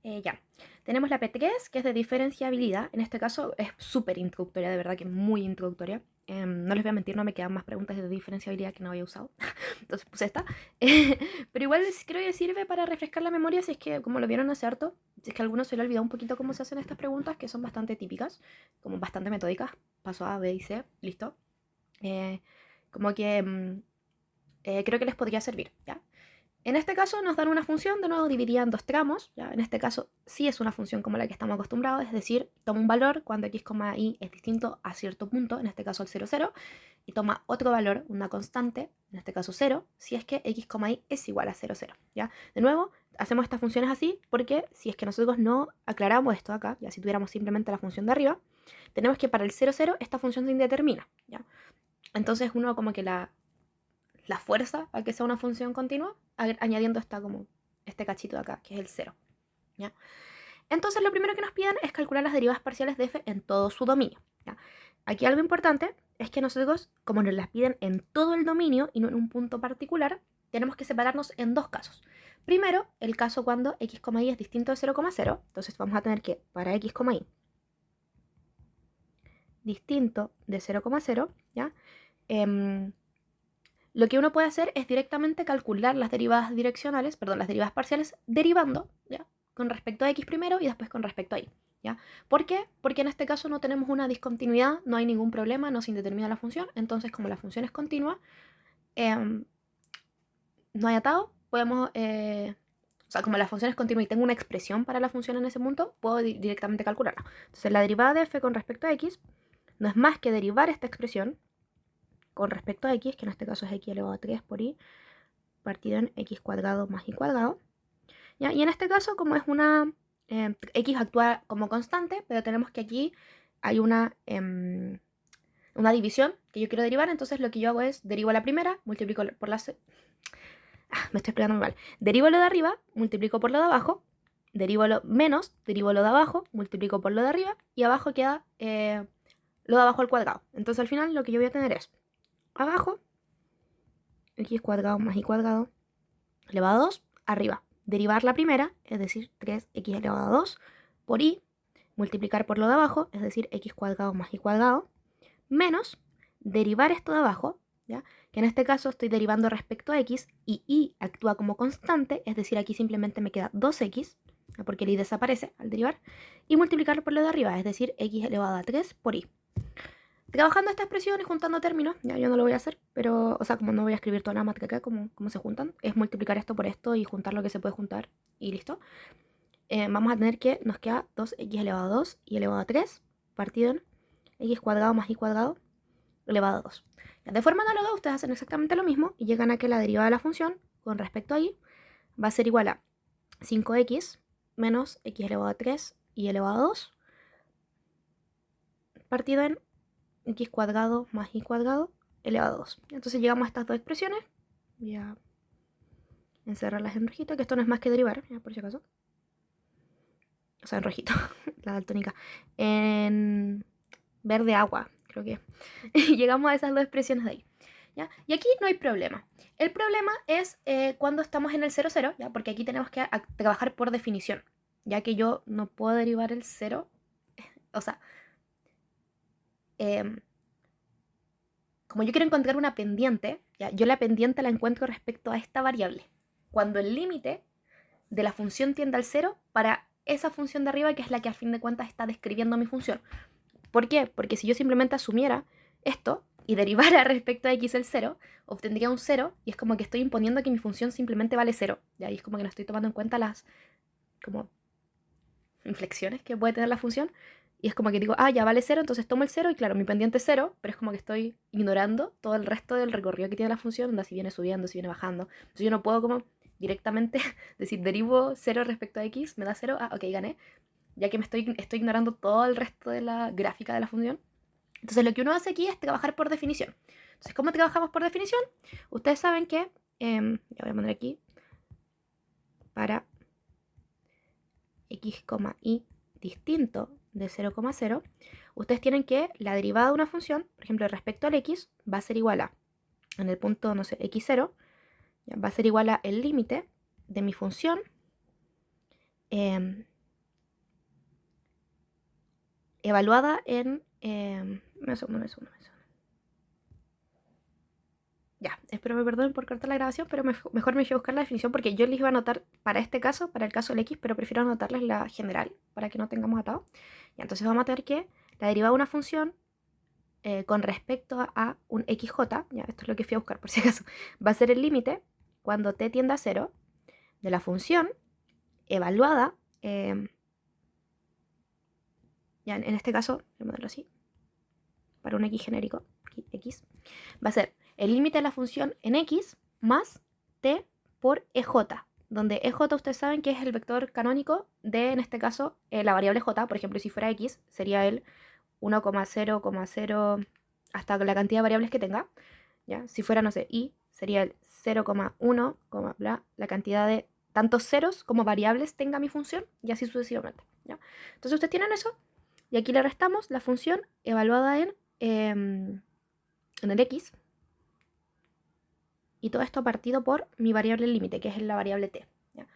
Ya, tenemos la P3, que es de diferenciabilidad. En este caso es súper introductoria, de verdad que muy introductoria. No les voy a mentir, no me quedan más preguntas de diferenciabilidad que no había usado. Entonces puse esta. Pero igual creo que sirve para refrescar la memoria si es que, como lo vieron hace harto, si es que a algunos se le ha olvidado un poquito cómo se hacen estas preguntas, que son bastante típicas, como bastante metódicas. Paso A, B y C, listo. Eh, como que creo que les podría servir, ¿ya? En este caso nos dan una función, de nuevo dividida en dos tramos, ¿ya? En este caso sí es una función como la que estamos acostumbrados, es decir, toma un valor cuando x, y es distinto a cierto punto, en este caso el 0, 0, y toma otro valor, una constante, en este caso 0, si es que x, y es igual a 0, 0, ¿ya? De nuevo, hacemos estas funciones así porque si es que nosotros no aclaramos esto acá, ya si tuviéramos simplemente la función de arriba, tenemos que para el 0, 0 esta función se indetermina, ¿ya? Entonces uno como que la fuerza a que sea una función continua, añadiendo este cachito de acá, que es el 0. ¿Ya? Entonces lo primero que nos piden es calcular las derivadas parciales de f en todo su dominio. ¿Ya? Aquí algo importante es que nosotros, como nos las piden en todo el dominio y no en un punto particular, tenemos que separarnos en dos casos. Primero, el caso cuando x, y es distinto de 0, 0. Entonces vamos a tener que, para x, y distinto de 0, 0, ¿ya? Lo que uno puede hacer es directamente calcular las derivadas direccionales, perdón, las derivadas parciales derivando, ¿ya? Con respecto a x primero y después con respecto a y, ¿ya? ¿Por qué? Porque en este caso no tenemos una discontinuidad, no hay ningún problema, no se indetermina la función, entonces como la función es continua, no hay atado, podemos, o sea, como la función es continua y tengo una expresión para la función en ese punto, puedo directamente calcularla. Entonces la derivada de f con respecto a x no es más que derivar esta expresión con respecto a x, que en este caso es x elevado a 3 por y, partido en x cuadrado más y cuadrado. ¿Ya? Y en este caso, como es x actúa como constante, pero tenemos que aquí hay una división que yo quiero derivar, entonces lo que yo hago es derivo la primera, multiplico por la... me estoy explicando muy mal. Derivo lo de arriba, multiplico por lo de abajo, derivo lo menos, derivo lo de abajo, multiplico por lo de arriba, y abajo queda lo de abajo al cuadrado. Entonces al final lo que yo voy a tener es abajo, x cuadrado más y cuadrado, elevado a 2, arriba. Derivar la primera, es decir, 3x elevado a 2, por y, multiplicar por lo de abajo, es decir, x cuadrado más y cuadrado, menos derivar esto de abajo, ¿ya? Que en este caso estoy derivando respecto a x y y actúa como constante, es decir, aquí simplemente me queda 2x, ¿ya? Porque el y desaparece al derivar, y multiplicar por lo de arriba, es decir, x elevado a 3 por y. Trabajando esta expresión y juntando términos, ya yo no lo voy a hacer, pero, o sea, como no voy a escribir toda la matriz acá, como se juntan, es multiplicar esto por esto y juntar lo que se puede juntar y listo. Vamos a tener que nos queda 2x elevado a 2 y elevado a 3 partido en x cuadrado más y cuadrado elevado a 2. Ya, de forma análoga, ustedes hacen exactamente lo mismo y llegan a que la derivada de la función con respecto a y va a ser igual a 5x menos x elevado a 3 y elevado a 2 partido en x cuadrado más y cuadrado elevado a 2. Entonces llegamos a estas dos expresiones. Voy a encerrarlas en rojito, que esto no es más que derivar, ya, por si acaso. O sea, en rojito, la daltónica. En verde agua, creo que. Llegamos a esas dos expresiones de ahí. ¿Ya? Y aquí no hay problema. El problema es cuando estamos en el 0, 0, ¿ya? Porque aquí tenemos que trabajar por definición, ya que yo no puedo derivar el 0. O sea, como yo quiero encontrar una pendiente, ¿ya? Yo la pendiente la encuentro respecto a esta variable. Cuando el límite de la función tiende al 0 para esa función de arriba, que es la que a fin de cuentas está describiendo mi función. ¿Por qué? Porque si yo simplemente asumiera esto y derivara respecto a x el 0, obtendría un 0 y es como que estoy imponiendo que mi función simplemente vale 0. Y ahí es como que no estoy tomando en cuenta las como inflexiones que puede tener la función. Y es como que digo, ya vale 0, entonces tomo el 0 y claro, mi pendiente es 0, pero es como que estoy ignorando todo el resto del recorrido que tiene la función, onda si viene subiendo, si viene bajando. Entonces yo no puedo como directamente decir derivo 0 respecto a x, me da 0, ok, gané, ya que estoy ignorando todo el resto de la gráfica de la función. Entonces lo que uno hace aquí es trabajar por definición. Entonces, ¿cómo trabajamos por definición? Ustedes saben que, ya voy a poner aquí, para x, y distinto de 0, 0, ustedes tienen que la derivada de una función, por ejemplo, respecto al x, va a ser igual a, en el punto, no sé, x0, va a ser igual a el límite de mi función evaluada en... un segundo. Ya, espero me perdonen por cortar la grabación, pero mejor me fui a buscar la definición porque yo les iba a anotar para este caso, para el caso del X, pero prefiero anotarles la general para que no tengamos atado. Ya, entonces vamos a tener que la derivada de una función con respecto a un XJ, ya, esto es lo que fui a buscar por si acaso, va a ser el límite cuando t tiende a 0 de la función evaluada, ya en este caso, voy a ponerlo así, para un X genérico, X, va a ser el límite de la función en X más t por EJ, donde EJ ustedes saben que es el vector canónico de, en este caso, la variable J. Por ejemplo, si fuera X, sería el 1,0,0 hasta la cantidad de variables que tenga. ¿Ya? Si fuera, no sé, Y, sería el 0,1, bla, la cantidad de tantos ceros como variables tenga mi función, y así sucesivamente. ¿Ya? Entonces ustedes tienen eso, y aquí le restamos la función evaluada en el X, y todo esto partido por mi variable límite, que es la variable t. ¿Ya?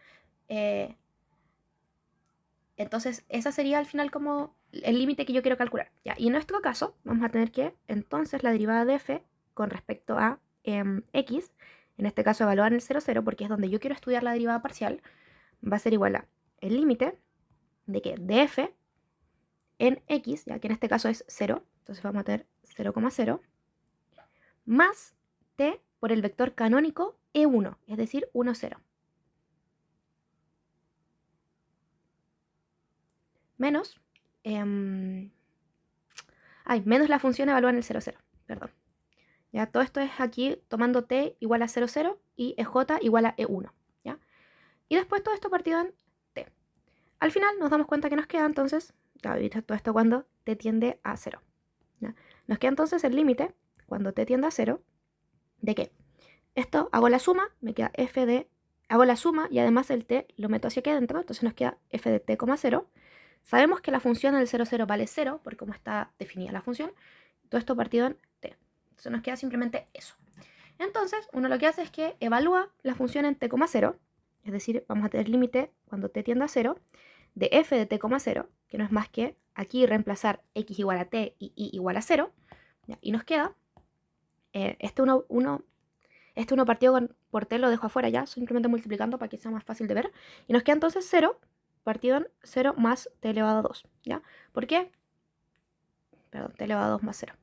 Entonces, esa sería al final como el límite que yo quiero calcular. ¿Ya? Y en nuestro caso, vamos a tener que, entonces, la derivada de f con respecto a x, en este caso evaluar en el 0, 0, porque es donde yo quiero estudiar la derivada parcial, va a ser igual a el límite de que de f en x, ya que en este caso es 0, entonces vamos a tener 0,0, más t por el vector canónico e1, es decir, 1, 0. Menos, menos la función evaluada en el 0, 0, perdón. ¿Ya? Todo esto es aquí tomando t igual a 0, 0 y ej igual a e1. ¿Ya? Y después todo esto partido en t. Al final nos damos cuenta que nos queda entonces, ya visto todo esto cuando t tiende a 0. ¿Ya? Nos queda entonces el límite, cuando t tiende a 0, ¿de qué? Esto hago la suma, me queda f de... Hago la suma y además el t lo meto hacia aquí adentro, entonces nos queda f de t, 0. Sabemos que la función del 0, 0 vale 0, por cómo está definida la función. Todo esto partido en t. Entonces nos queda simplemente eso. Entonces, uno lo que hace es que evalúa la función en t, 0, es decir, vamos a tener límite cuando t tiende a 0, de f de t, 0, que no es más que aquí reemplazar x igual a t y y igual a 0, ¿ya? Y nos queda, este uno partido por t lo dejo afuera ya, simplemente multiplicando para que sea más fácil de ver, y nos queda entonces 0 partido en 0 más t elevado a 2, ¿ya? ¿Por qué? Perdón, t elevado a 2 más 0.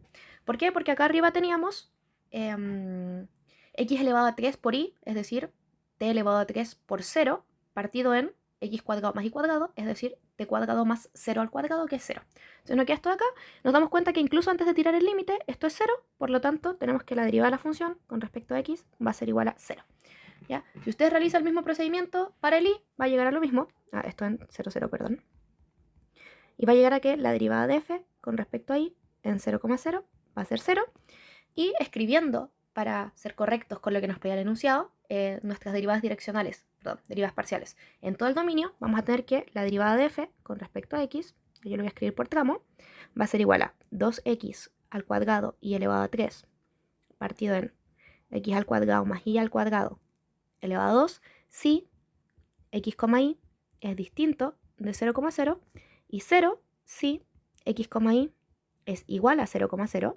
¿Por qué? Porque acá arriba teníamos x elevado a 3 por y, es decir, t elevado a 3 por 0, partido en x cuadrado más y cuadrado, es decir, t cuadrado más 0 al cuadrado, que es 0. Entonces nos queda esto de acá. Nos damos cuenta que incluso antes de tirar el límite, esto es 0, por lo tanto, tenemos que la derivada de la función con respecto a x va a ser igual a 0. ¿Ya? Si ustedes realizan el mismo procedimiento para el y, va a llegar a lo mismo. Esto en 0, 0, perdón. Y va a llegar a que la derivada de f con respecto a y en 0,0 va a ser 0. Y escribiendo, para ser correctos con lo que nos pedía el enunciado, nuestras derivadas direccionales, perdón, derivadas parciales. En todo el dominio vamos a tener que la derivada de f con respecto a x, que yo lo voy a escribir por tramo, va a ser igual a 2x al cuadrado y elevado a 3 partido en x al cuadrado más y al cuadrado elevado a 2 si x, y es distinto de 0,0 y 0 si x, y es igual a 0,0.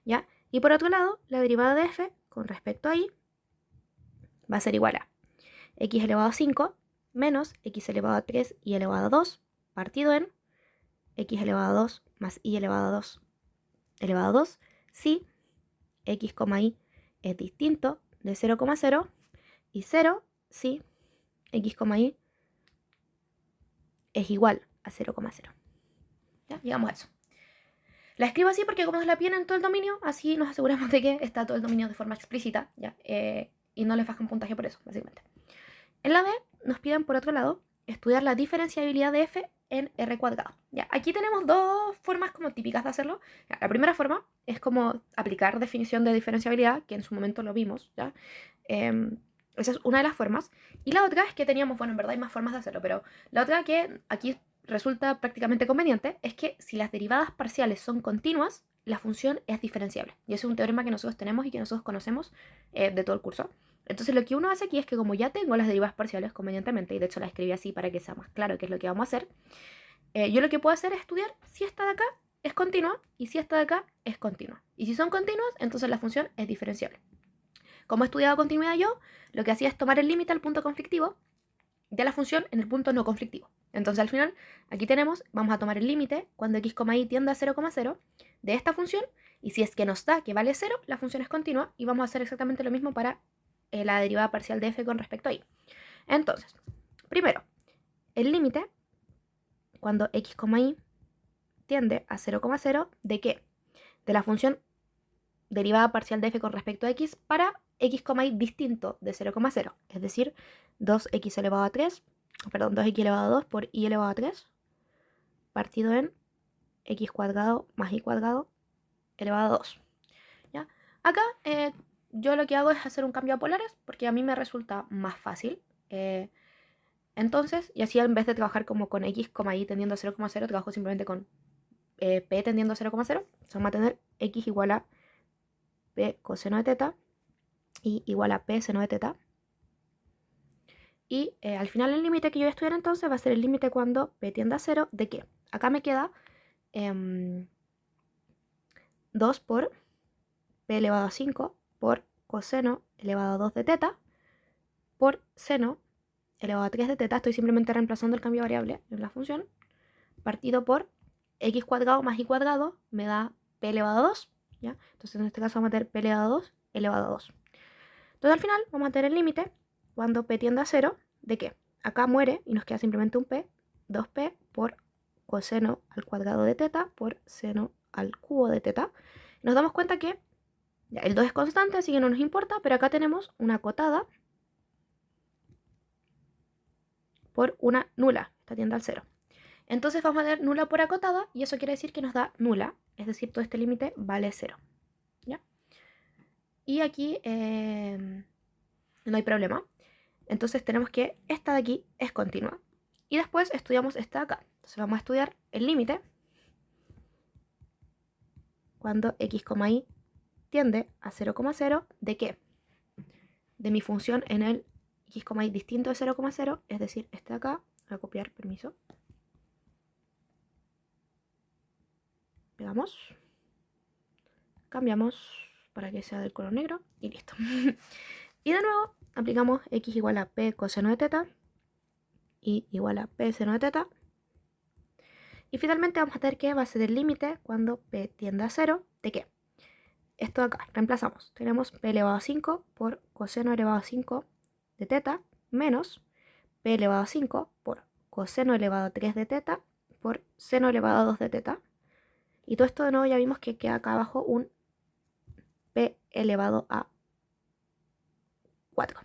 ¿Ya? Y por otro lado, la derivada de f con respecto a y va a ser igual a x elevado a 5 menos x elevado a 3 y elevado a 2 partido en x elevado a 2 más y elevado a 2 elevado a 2 si x, y es distinto de 0,0 y 0 si x, y es igual a 0,0. ¿Ya? Llegamos a eso. La escribo así porque como nos la piden en todo el dominio, así nos aseguramos de que está todo el dominio de forma explícita, ¿ya? Y no les bajan puntaje por eso, básicamente. En la B nos piden, por otro lado, estudiar la diferenciabilidad de f en r cuadrado. ¿Ya? Aquí tenemos dos formas como típicas de hacerlo. ¿Ya? La primera forma es como aplicar definición de diferenciabilidad, que en su momento lo vimos, ¿ya? Esa es una de las formas. Y la otra es que teníamos, bueno, en verdad hay más formas de hacerlo, pero la otra que aquí resulta prácticamente conveniente es que si las derivadas parciales son continuas, la función es diferenciable. Y ese es un teorema que nosotros tenemos y que nosotros conocemos de todo el curso. Entonces lo que uno hace aquí es que como ya tengo las derivadas parciales convenientemente, y de hecho las escribí así para que sea más claro qué es lo que vamos a hacer, yo lo que puedo hacer es estudiar si esta de acá es continua y si esta de acá es continua. Y si son continuas, entonces la función es diferenciable. Como he estudiado continuidad yo, lo que hacía es tomar el límite al punto conflictivo de la función en el punto no conflictivo. Entonces al final, aquí tenemos, vamos a tomar el límite cuando x, y tiende a 0,0 de esta función, y si es que nos da que vale 0, la función es continua, y vamos a hacer exactamente lo mismo para la derivada parcial de f con respecto a y. Entonces, primero, el límite cuando x, y tiende a 0,0 de qué? De la función derivada parcial de f con respecto a x para x, y distinto de 0,0, es decir, 2x elevado a 3, perdón, 2x elevado a 2 por y elevado a 3, partido en x cuadrado más y cuadrado elevado a 2. ¿Ya? Acá yo lo que hago es hacer un cambio a polares porque a mí me resulta más fácil. Entonces, y así en vez de trabajar como con x, y tendiendo a 0,0, trabajo simplemente con p tendiendo a 0,0. Vamos a tener x igual a p coseno de teta y igual a p seno de teta. Y al final el límite que yo voy a estudiar entonces va a ser el límite cuando p tiende a 0 de qué. Acá me queda 2 por p elevado a 5 por coseno elevado a 2 de teta por seno elevado a 3 de teta. Estoy simplemente reemplazando el cambio de variable en la función. Partido por x cuadrado más y cuadrado me da p elevado a 2. ¿Ya? Entonces en este caso vamos a tener p elevado a 2 elevado a 2. Entonces al final vamos a tener el límite cuando p tiende a 0 de qué. Acá muere y nos queda simplemente un p, 2p por coseno al cuadrado de teta por seno al cubo de teta. Nos damos cuenta que ya, el 2 es constante, así que no nos importa, pero acá tenemos una acotada por una nula, esta tiende al 0. Entonces vamos a tener nula por acotada y eso quiere decir que nos da nula, es decir, todo este límite vale 0. ¿Ya? Y aquí no hay problema. Entonces tenemos que esta de aquí es continua. Y después estudiamos esta de acá. Entonces vamos a estudiar el límite cuando x, y tiende a 0,0 de qué? De mi función en el x, y distinto de 0,0, es decir, este de acá. Voy a copiar, permiso. Pegamos. Cambiamos para que sea del color negro y listo. Y de nuevo aplicamos x igual a p coseno de teta y igual a p seno de teta. Y finalmente vamos a tener que va a ser el límite cuando p tiende a 0 de qué. Esto de acá, reemplazamos. Tenemos p elevado a 5 por coseno elevado a 5 de teta menos p elevado a 5 por coseno elevado a 3 de teta por seno elevado a 2 de teta. Y todo esto de nuevo ya vimos que queda acá abajo un p elevado a 4.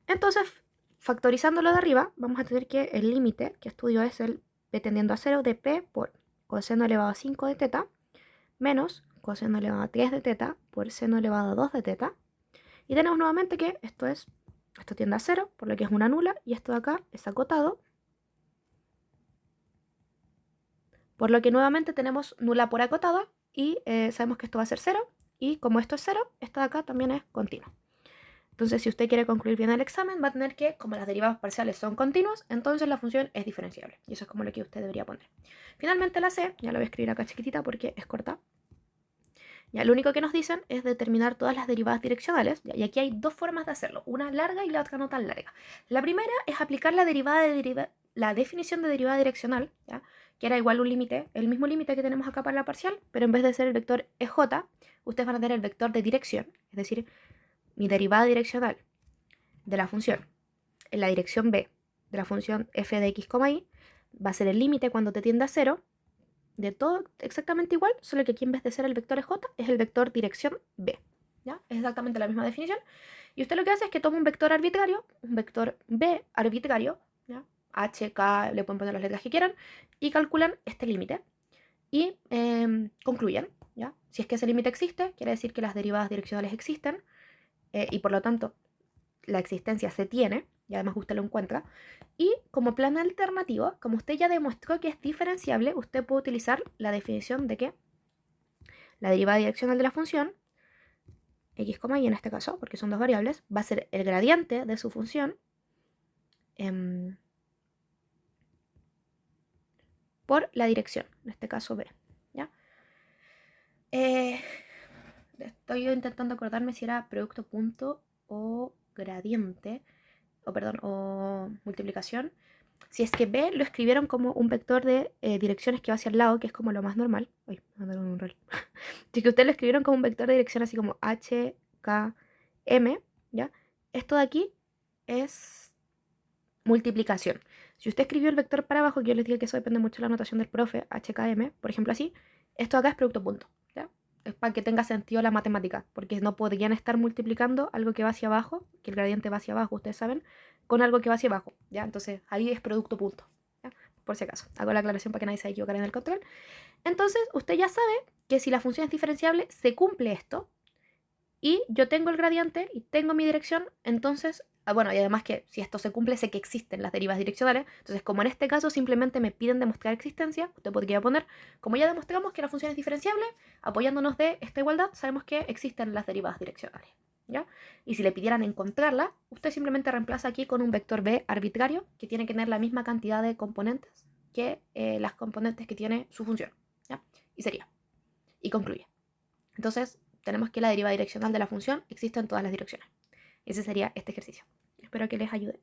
Entonces, factorizándolo de arriba, vamos a tener que el límite que estudio es el p tendiendo a 0 de p por coseno elevado a 5 de teta menos coseno elevado a 3 de teta por seno elevado a 2 de teta. Y tenemos nuevamente que esto tiende a 0, por lo que es una nula, y esto de acá es acotado, por lo que nuevamente tenemos nula por acotada, y sabemos que esto va a ser 0, y como esto es 0, esta de acá también es continua. Entonces, si usted quiere concluir bien el examen, va a tener que, como las derivadas parciales son continuas, entonces la función es diferenciable. Y eso es como lo que usted debería poner. Finalmente la C, ya la voy a escribir acá chiquitita porque es corta. Ya, lo único que nos dicen es determinar todas las derivadas direccionales. Ya, y aquí hay dos formas de hacerlo, una larga y la otra no tan larga. La primera es aplicar la definición de derivada direccional, ¿ya? Que era igual un límite, el mismo límite que tenemos acá para la parcial, pero en vez de ser el vector EJ, ustedes van a tener el vector de dirección, es decir, mi derivada direccional de la función en la dirección b de la función f de x, y va a ser el límite cuando te tiende a 0 de todo exactamente igual, solo que aquí en vez de ser el vector j es el vector dirección b. ¿Ya? Es exactamente la misma definición. Y usted lo que hace es que toma un vector arbitrario, un vector b arbitrario, ¿ya? H, K, le pueden poner las letras que quieran, y calculan este límite. Y concluyen. ¿Ya? Si es que ese límite existe, quiere decir que las derivadas direccionales existen, y por lo tanto la existencia se tiene, y además usted lo encuentra. Y como plan alternativo, como usted ya demostró que es diferenciable, usted puede utilizar la definición de que la derivada direccional de la función x, y en este caso, porque son dos variables, va a ser el gradiente de su función por la dirección, en este caso B, ¿ya? Estoy intentando acordarme si era producto punto o gradiente, o perdón, o multiplicación. Si es que B lo escribieron como un vector de direcciones que va hacia el lado, que es como lo más normal. Uy, me mandaron un rel. Si que ustedes lo escribieron como un vector de dirección así como H, K, M, ¿ya? Esto de aquí es multiplicación. Si usted escribió el vector para abajo, que yo les dije que eso depende mucho de la notación del profe, HKM, por ejemplo así, esto acá es producto punto, ¿ya? Es para que tenga sentido la matemática, porque no podrían estar multiplicando algo que va hacia abajo, que el gradiente va hacia abajo, ustedes saben, con algo que va hacia abajo, ¿ya? Entonces ahí es producto punto, ¿ya? Por si acaso, hago la aclaración para que nadie se equivoque en el control. Entonces, usted ya sabe que si la función es diferenciable, se cumple esto, y yo tengo el gradiente y tengo mi dirección, entonces, bueno, y además que si esto se cumple, sé que existen las derivas direccionales, entonces como en este caso simplemente me piden demostrar existencia, usted podría poner, como ya demostramos que la función es diferenciable, apoyándonos de esta igualdad, sabemos que existen las derivas direccionales, ¿ya? Y si le pidieran encontrarla, usted simplemente reemplaza aquí con un vector b arbitrario, que tiene que tener la misma cantidad de componentes que las componentes que tiene su función, ¿ya? Y sería, y concluye. Entonces, tenemos que la deriva direccional de la función existe en todas las direcciones. Ese sería este ejercicio. Espero que les ayude.